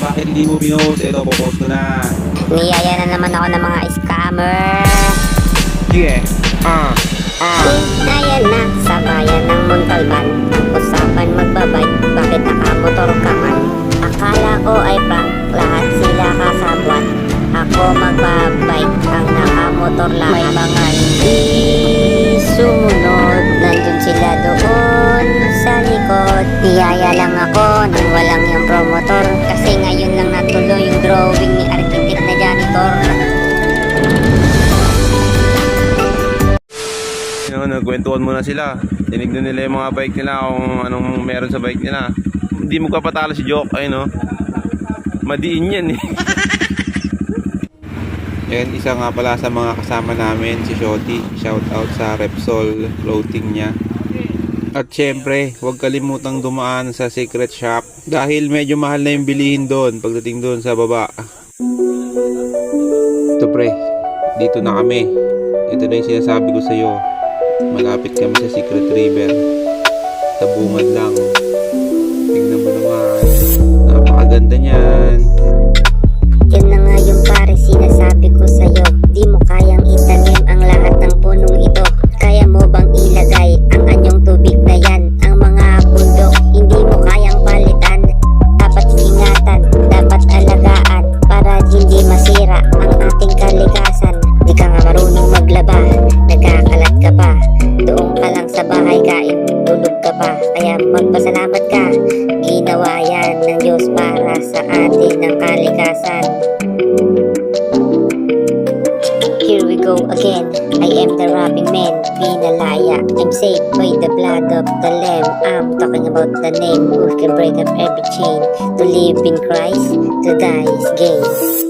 Bakit hindi mo pinost? Ito, popost ko na. Niyaya na naman ako ng mga scammer. Sige. Ayan na, sa bayan ng Montalban. Usapan magbabike, bakit nakamotor ka man? Akala ko ay prank, lahat sila kasabwat. Ako magbabike, ang nakamotor lang. May mga hindi sumunod, nandun sila doon sa likod. Niyaya lang ako nang walang yung promotor, kasi ngayon lang natuloy yung drawing ni architect na janitor. Nagkwentuhan muna sila. Tinignan nila yung mga bike nila kung anong meron sa bike nila. Hindi mo kapatalo si Joke. Ay no. Madiin yan eh. Yan, isa nga pala sa mga kasama namin, si Shotty. Shout out sa Repsol clothing niya. At syempre, huwag kalimutang dumaan sa secret shop dahil medyo mahal na yung bilihin doon pagdating doon sa baba. Ito pre, dito na kami. Ito na yung sinasabi ko sa iyo. Malapit kami sa Secret River. Sa bungad lang. Tingnan mo naman. Napakaganda niyan. Yun na nga yung pare sinasabi ko sa'yo. Di mo kayang itanim ang lahat ng punong ito. Kaya mo bang ilagay ang anyong tubig na yan? Ang mga bundok hindi mo kayang palitan. Dapat ingatan, dapat alagaan, para hindi masira ang ating kalikasan. Di ka nga marunong maglaba, nagkakalat ka pa. Doon ka lang sa bahay kain, tulog ka pa. Kaya magpasalamat ka, ginawa yan ng Diyos para sa atin ng kalikasan. Here we go again, I am the robbing man, Pinalaya. I'm saved by the blood of the Lamb. I'm talking about the name who can break up every chain. To live in Christ, to die is gain.